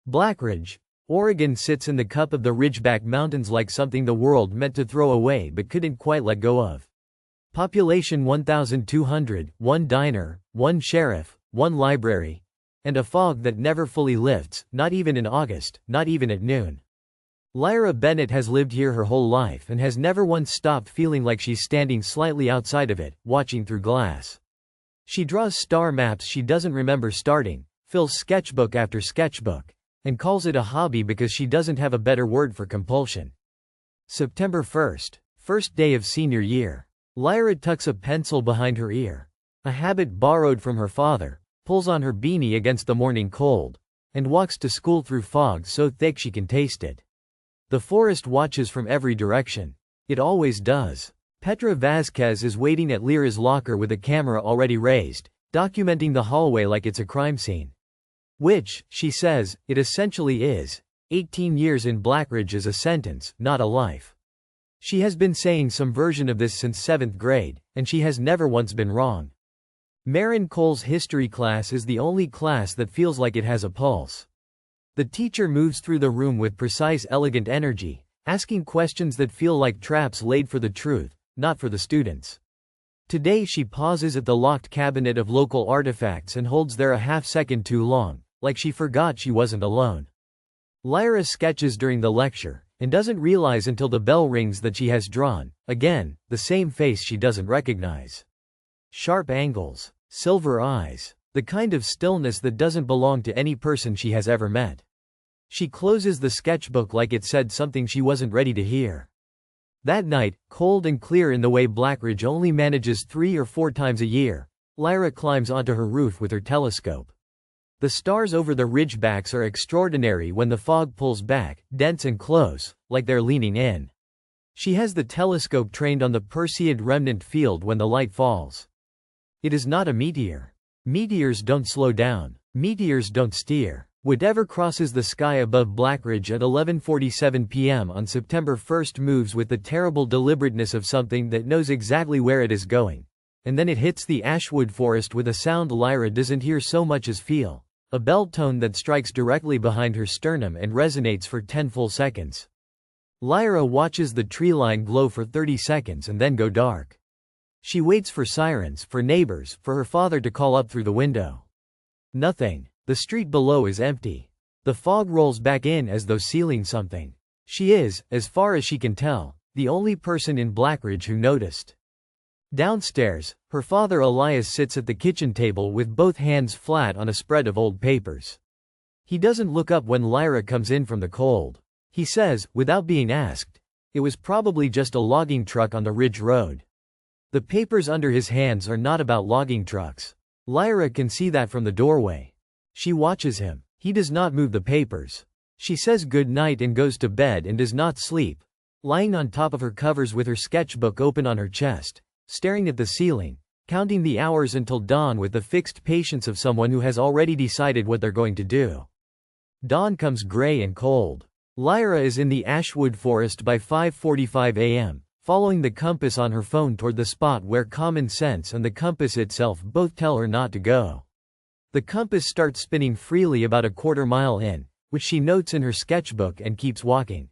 Blackridge, Oregon sits in the cup of the Ridgeback Mountains like something the world meant to throw away but couldn't quite let go of. Population 1,200, one diner, one sheriff, one library, and a fog that never fully lifts, not even in August, not even at noon. Lyra Bennett has lived here her whole life and has never once stopped feeling like she's standing slightly outside of it, watching through glass. She draws star maps she doesn't remember starting, fills sketchbook after sketchbook, and calls it a hobby because she doesn't have a better word for compulsion. September 1st, first day of senior year. Lyra tucks a pencil behind her ear, a habit borrowed from her father, pulls on her beanie against the morning cold, and walks to school through fog so thick she can taste it. The forest watches from every direction. It always does. Petra Vasquez is waiting at Lyra's locker with a camera already raised, documenting the hallway like it's a crime scene. Which, she says, it essentially is. 18 years in Blackridge is a sentence, not a life. She has been saying some version of this since 7th grade, and she has never once been wrong. Marin Cole's history class is the only class that feels like it has a pulse. The teacher moves through the room with precise, elegant energy, asking questions that feel like traps laid for the truth, not for the students. Today she pauses at the locked cabinet of local artifacts and holds there a half-second too long, like she forgot she wasn't alone. Lyra sketches during the lecture, and doesn't realize until the bell rings that she has drawn, again, the same face she doesn't recognize. Sharp angles, silver eyes, the kind of stillness that doesn't belong to any person she has ever met. She closes the sketchbook like it said something she wasn't ready to hear. That night, cold and clear in the way Blackridge only manages 3 or 4 times a year, Lyra climbs onto her roof with her telescope. The stars over the ridgebacks are extraordinary when the fog pulls back, dense and close, like they're leaning in. She has the telescope trained on the Perseid remnant field when the light falls. It is not a meteor. Meteors don't slow down. Meteors don't steer. Whatever crosses the sky above Blackridge at 11:47 p.m. on September 1st moves with the terrible deliberateness of something that knows exactly where it is going. And then it hits the Ashwood forest with a sound Lyra doesn't hear so much as feel. A bell tone that strikes directly behind her sternum and resonates for 10 full seconds. Lyra watches the tree line glow for 30 seconds and then go dark. She waits for sirens, for neighbors, for her father to call up through the window. Nothing. The street below is empty. The fog rolls back in as though sealing something. She is, as far as she can tell, the only person in Blackridge who noticed. Downstairs, her father Elias sits at the kitchen table with both hands flat on a spread of old papers. He doesn't look up when Lyra comes in from the cold. He says, without being asked, it was probably just a logging truck on the Ridge Road. The papers under his hands are not about logging trucks. Lyra can see that from the doorway. She watches him. He does not move the papers. She says good night and goes to bed and does not sleep, lying on top of her covers with her sketchbook open on her chest, staring at the ceiling, counting the hours until dawn with the fixed patience of someone who has already decided what they're going to do. Dawn comes gray and cold. Lyra is in the Ashwood forest by 5:45 a.m., following the compass on her phone toward the spot where common sense and the compass itself both tell her not to go. The compass starts spinning freely about a quarter mile in, which she notes in her sketchbook and keeps walking.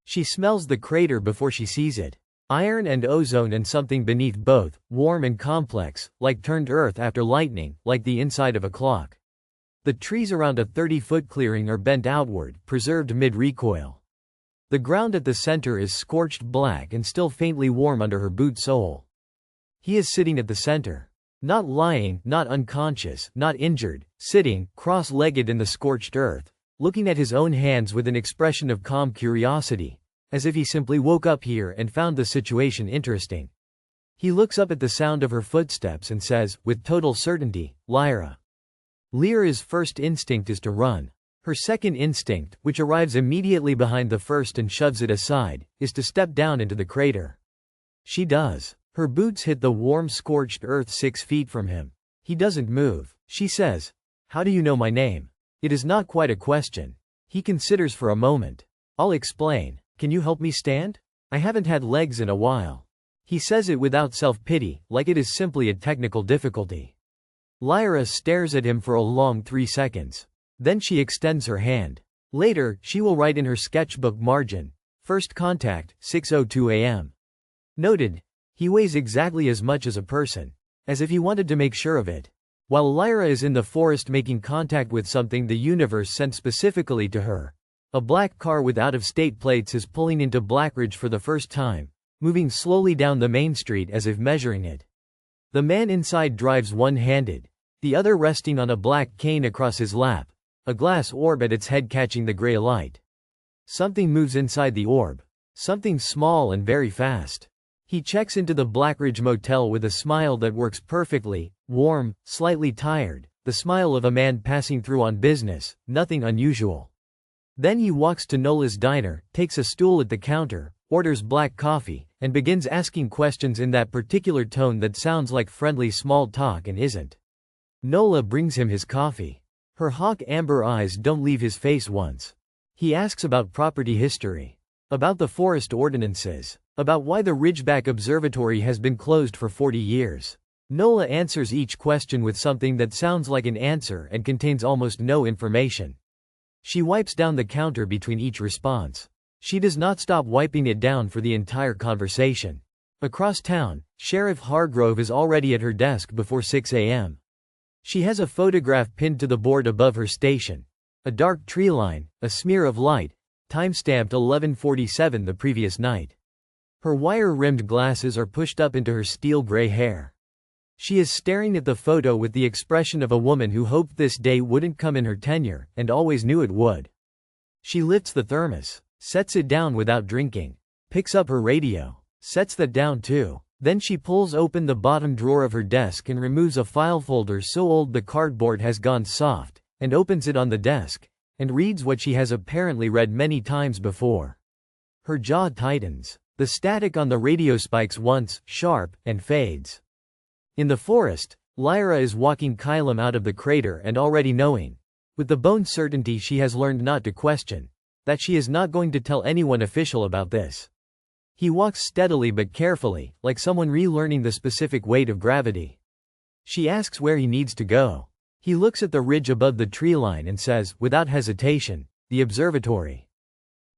She smells the crater before she sees it. Iron and ozone and something beneath both, warm and complex, like turned earth after lightning, like the inside of a clock. The trees around a 30-foot clearing are bent outward, preserved mid-recoil. The ground at the center is scorched black and still faintly warm under her boot sole. He is sitting at the center. Not lying, not unconscious, not injured, sitting, cross-legged in the scorched earth, looking at his own hands with an expression of calm curiosity, as if he simply woke up here and found the situation interesting. He looks up at the sound of her footsteps and says, with total certainty, Lyra. Lyra's first instinct is to run. Her second instinct, which arrives immediately behind the first and shoves it aside, is to step down into the crater. She does. Her boots hit the warm scorched earth 6 feet from him. He doesn't move. She says, "How do you know my name?" It is not quite a question. He considers for a moment. "I'll explain. Can you help me stand? I haven't had legs in a while." He says it without self-pity, like it is simply a technical difficulty. Lyra stares at him for a long 3 seconds. Then she extends her hand. Later, she will write in her sketchbook margin, "First contact, 6:02 a.m. Noted. He weighs exactly as much as a person. As if he wanted to make sure of it. While Lyra is in the forest making contact with something the universe sent specifically to her. A black car with out-of-state plates is pulling into Blackridge for the first time, moving slowly down the main street as if measuring it. The man inside drives one-handed, the other resting on a black cane across his lap, a glass orb at its head catching the gray light. Something moves inside the orb. Something small and very fast. He checks into the Blackridge motel with a smile that works perfectly, warm, slightly tired, the smile of a man passing through on business, nothing unusual. Then he walks to Nola's diner, takes a stool at the counter, orders black coffee, and begins asking questions in that particular tone that sounds like friendly small talk and isn't. Nola brings him his coffee. Her hawk amber eyes don't leave his face once. He asks about property history. About the forest ordinances. About why the Ridgeback Observatory has been closed for 40 years. Nola answers each question with something that sounds like an answer and contains almost no information. She wipes down the counter between each response. She does not stop wiping it down for the entire conversation. Across town, Sheriff Hargrove is already at her desk before 6 a.m. She has a photograph pinned to the board above her station. A dark tree line, a smear of light, timestamped 11:47 the previous night. Her wire-rimmed glasses are pushed up into her steel gray hair. She is staring at the photo with the expression of a woman who hoped this day wouldn't come in her tenure, and always knew it would. She lifts the thermos, sets it down without drinking, picks up her radio, sets that down too. Then she pulls open the bottom drawer of her desk and removes a file folder so old the cardboard has gone soft, and opens it on the desk, and reads what she has apparently read many times before. Her jaw tightens. The static on the radio spikes once, sharp, and fades. In the forest, Lyra is walking Kylam out of the crater and already knowing, with the bone certainty she has learned not to question, that she is not going to tell anyone official about this. He walks steadily but carefully, like someone relearning the specific weight of gravity. She asks where he needs to go. He looks at the ridge above the tree line and says, without hesitation, "The observatory."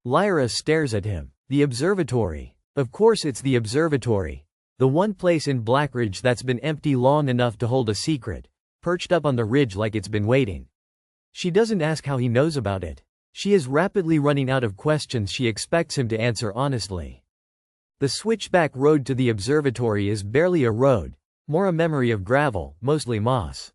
Lyra stares at him. The observatory. Of course it's the observatory. The one place in Blackridge that's been empty long enough to hold a secret, perched up on the ridge like it's been waiting. She doesn't ask how he knows about it. She is rapidly running out of questions she expects him to answer honestly. The switchback road to the observatory is barely a road, more a memory of gravel, mostly moss.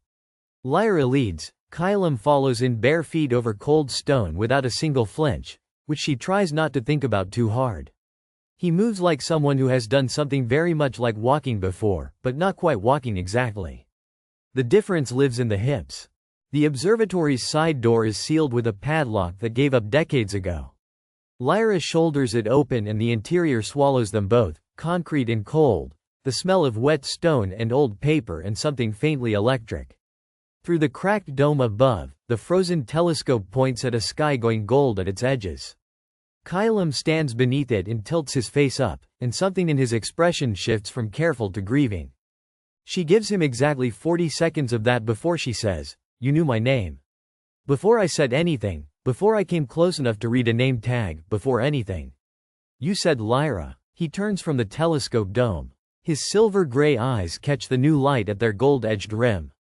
Lyra leads, Kylam follows in bare feet over cold stone without a single flinch, which she tries not to think about too hard. He moves like someone who has done something very much like walking before, but not quite walking exactly. The difference lives in the hips. The observatory's side door is sealed with a padlock that gave up decades ago. Lyra shoulders it open and the interior swallows them both, concrete and cold, the smell of wet stone and old paper and something faintly electric. Through the cracked dome above, the frozen telescope points at a sky going gold at its edges. Kylam stands beneath it and tilts his face up, and something in his expression shifts from careful to grieving. She gives him exactly 40 seconds of that before she says, "You knew my name." Before I said anything, before I came close enough to read a name tag, before anything. "You said Lyra." He turns from the telescope dome. His silver-gray eyes catch the new light at their gold-edged rim.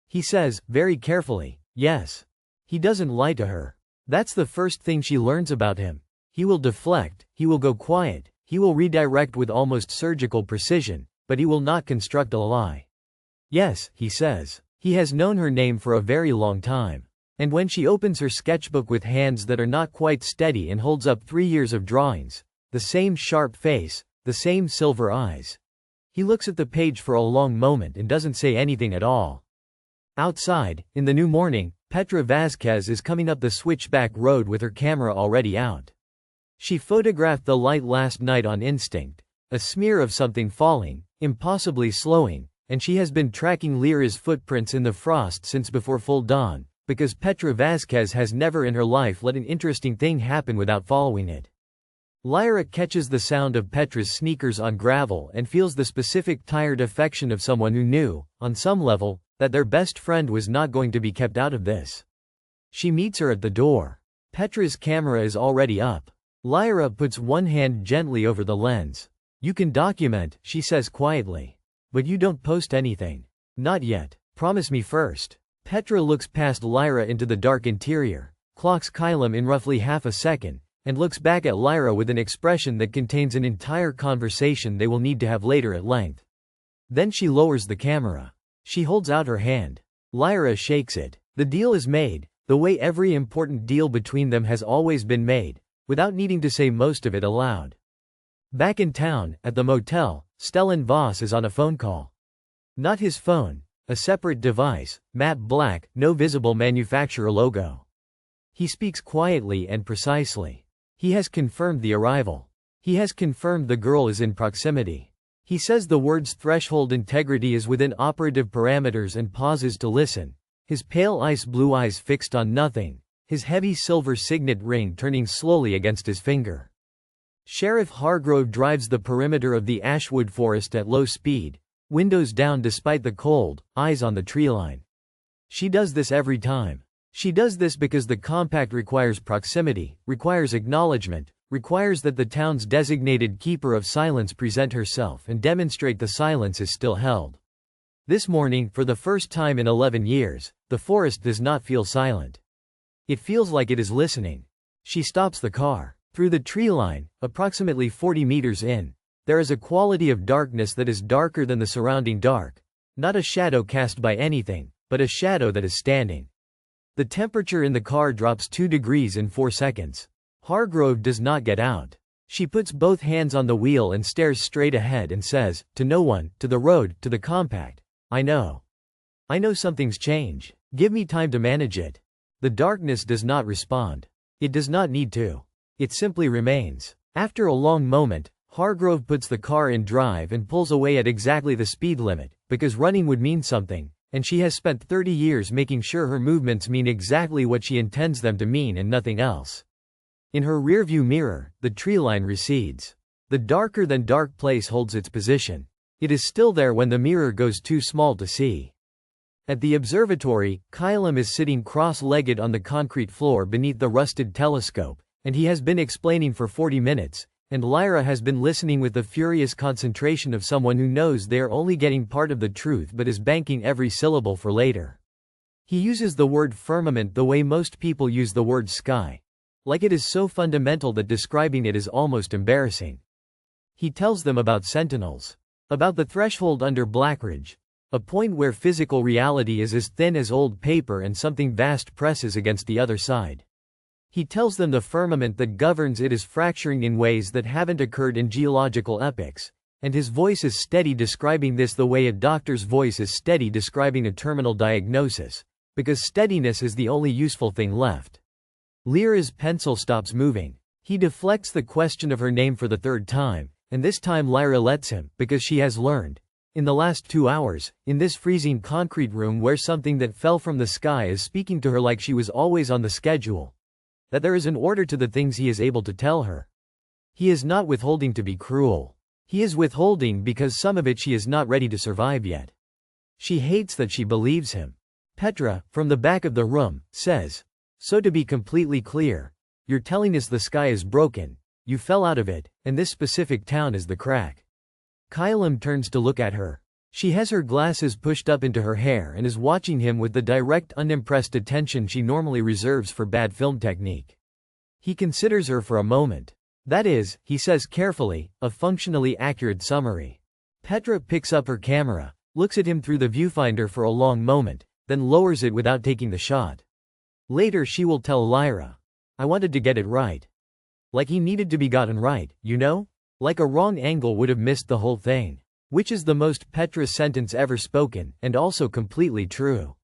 He says, very carefully, "Yes." He doesn't lie to her. That's the first thing she learns about him. He will deflect, he will go quiet, he will redirect with almost surgical precision, but he will not construct a lie. "Yes," he says. He has known her name for a very long time. And when she opens her sketchbook with hands that are not quite steady and holds up 3 years of drawings, the same sharp face, the same silver eyes. He looks at the page for a long moment and doesn't say anything at all. Outside, in the new morning, Petra Vasquez is coming up the switchback road with her camera already out. She photographed the light last night on instinct, a smear of something falling, impossibly slowing, and she has been tracking Lyra's footprints in the frost since before full dawn, because Petra Vasquez has never in her life let an interesting thing happen without following it. Lyra catches the sound of Petra's sneakers on gravel and feels the specific tired affection of someone who knew, on some level, that their best friend was not going to be kept out of this. She meets her at the door. Petra's camera is already up. Lyra puts one hand gently over the lens. "You can document," she says quietly. "But you don't post anything." "Not yet. Promise me first." Petra looks past Lyra into the dark interior, clocks Kylam in roughly half a second, and looks back at Lyra with an expression that contains an entire conversation they will need to have later at length. Then she lowers the camera. She holds out her hand. Lyra shakes it. The deal is made, the way every important deal between them has always been made, without needing to say most of it aloud. Back in town, at the motel, Stellan Voss is on a phone call. Not his phone, a separate device, matte black, no visible manufacturer logo. He speaks quietly and precisely. He has confirmed the arrival. He has confirmed the girl is in proximity. He says the words threshold integrity is within operative parameters and pauses to listen, his pale ice blue eyes fixed on nothing, his heavy silver signet ring turning slowly against his finger. Sheriff Hargrove drives the perimeter of the Ashwood forest at low speed, windows down despite the cold, eyes on the treeline. She does this every time. She does this because the compact requires proximity, requires acknowledgement, requires that the town's designated keeper of silence present herself and demonstrate the silence is still held. This morning, for the first time in 11 years, the forest does not feel silent. It feels like it is listening. She stops the car. Through the tree line, approximately 40 meters in, there is a quality of darkness that is darker than the surrounding dark. Not a shadow cast by anything, but a shadow that is standing. The temperature in the car drops 2 degrees in 4 seconds. Hargrove does not get out. She puts both hands on the wheel and stares straight ahead and says, to no one, to the road, to the compact, I know. I know something's changed. Give me time to manage it. The darkness does not respond. It does not need to. It simply remains. After a long moment, Hargrove puts the car in drive and pulls away at exactly the speed limit, because running would mean something, and she has spent 30 years making sure her movements mean exactly what she intends them to mean and nothing else. In her rearview mirror, the treeline recedes. The darker-than-dark place holds its position. It is still there when the mirror goes too small to see. At the observatory, Kylam is sitting cross-legged on the concrete floor beneath the rusted telescope, and he has been explaining for 40 minutes, and Lyra has been listening with the furious concentration of someone who knows they are only getting part of the truth but is banking every syllable for later. He uses the word firmament the way most people use the word sky. Like it is so fundamental that describing it is almost embarrassing. He tells them about sentinels. About the threshold under Blackridge. A point where physical reality is as thin as old paper and something vast presses against the other side. He tells them the firmament that governs it is fracturing in ways that haven't occurred in geological epochs, and his voice is steady describing this the way a doctor's voice is steady describing a terminal diagnosis, because steadiness is the only useful thing left. Lyra's pencil stops moving. He deflects the question of her name for the 3rd time, and this time Lyra lets him, because she has learned, in the last 2 hours, in this freezing concrete room where something that fell from the sky is speaking to her like she was always on the schedule, that there is an order to the things he is able to tell her. He is not withholding to be cruel. He is withholding because some of it she is not ready to survive yet. She hates that she believes him. Petra, from the back of the room, says, so to be completely clear, you're telling us the sky is broken, you fell out of it, and this specific town is the crack. Kylam turns to look at her. She has her glasses pushed up into her hair and is watching him with the direct unimpressed attention she normally reserves for bad film technique. He considers her for a moment. That is, he says carefully, a functionally accurate summary. Petra picks up her camera, looks at him through the viewfinder for a long moment, then lowers it without taking the shot. Later she will tell Lyra. I wanted to get it right. Like he needed to be gotten right, you know? Like a wrong angle would have missed the whole thing. Which is the most Petra sentence ever spoken, and also completely true.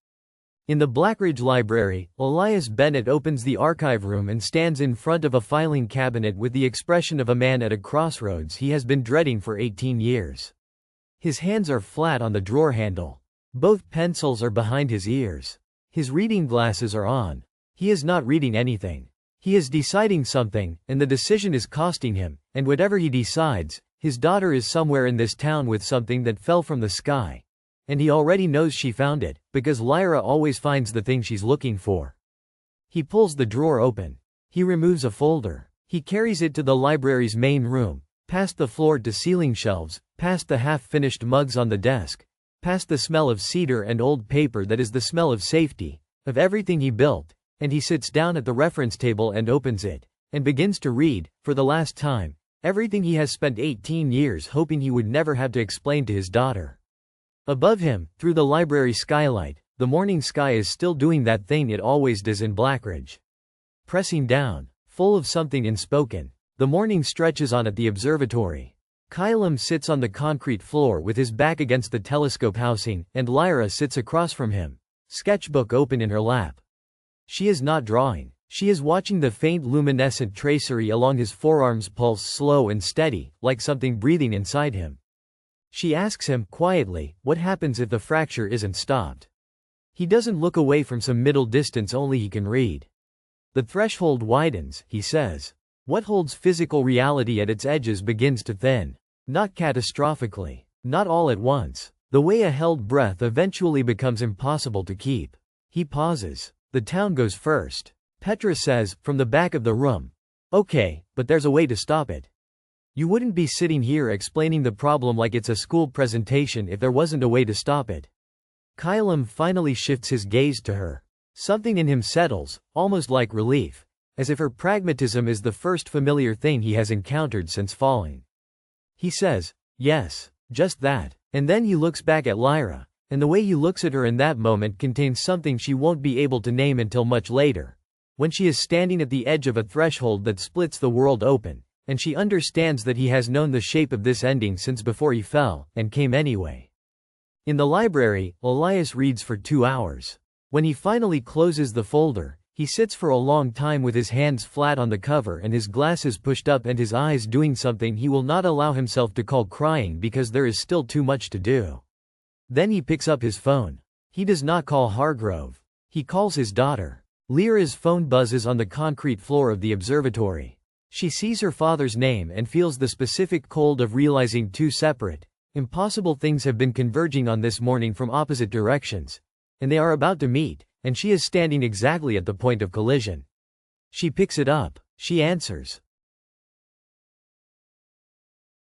In the Blackridge Library, Elias Bennett opens the archive room and stands in front of a filing cabinet with the expression of a man at a crossroads he has been dreading for 18 years. His hands are flat on the drawer handle. Both pencils are behind his ears. His reading glasses are on. He is not reading anything. He is deciding something, and the decision is costing him, and whatever he decides, his daughter is somewhere in this town with something that fell from the sky. And he already knows she found it, because Lyra always finds the thing she's looking for. He pulls the drawer open. He removes a folder. He carries it to the library's main room, past the floor-to-ceiling shelves, past the half-finished mugs on the desk, past the smell of cedar and old paper that is the smell of safety, of everything he built, and he sits down at the reference table and opens it, and begins to read, for the last time, everything he has spent 18 years hoping he would never have to explain to his daughter. Above him, through the library skylight, the morning sky is still doing that thing it always does in Blackridge. Pressing down, full of something unspoken, the morning stretches on at the observatory. Kylam sits on the concrete floor with his back against the telescope housing, and Lyra sits across from him, sketchbook open in her lap. She is not drawing. She is watching the faint luminescent tracery along his forearms pulse slow and steady, like something breathing inside him. She asks him, quietly, what happens if the fracture isn't stopped. He doesn't look away from some middle distance only he can read. The threshold widens, he says. What holds physical reality at its edges begins to thin. Not catastrophically. Not all at once. The way a held breath eventually becomes impossible to keep. He pauses. The town goes first. Petra says, from the back of the room. Okay, but there's a way to stop it. You wouldn't be sitting here explaining the problem like it's a school presentation if there wasn't a way to stop it. Kylam finally shifts his gaze to her. Something in him settles, almost like relief, as if her pragmatism is the first familiar thing he has encountered since falling. He says, yes, just that. And then he looks back at Lyra, and the way he looks at her in that moment contains something she won't be able to name until much later, when she is standing at the edge of a threshold that splits the world open, and she understands that he has known the shape of this ending since before he fell, and came anyway. In the library, Elias reads for 2 hours. When he finally closes the folder, he sits for a long time with his hands flat on the cover and his glasses pushed up and his eyes doing something he will not allow himself to call crying because there is still too much to do. Then he picks up his phone. He does not call Hargrove. He calls his daughter. Lyra's phone buzzes on the concrete floor of the observatory. She sees her father's name and feels the specific cold of realizing two separate, impossible things have been converging on this morning from opposite directions, and they are about to meet, and she is standing exactly at the point of collision. She picks it up. She answers.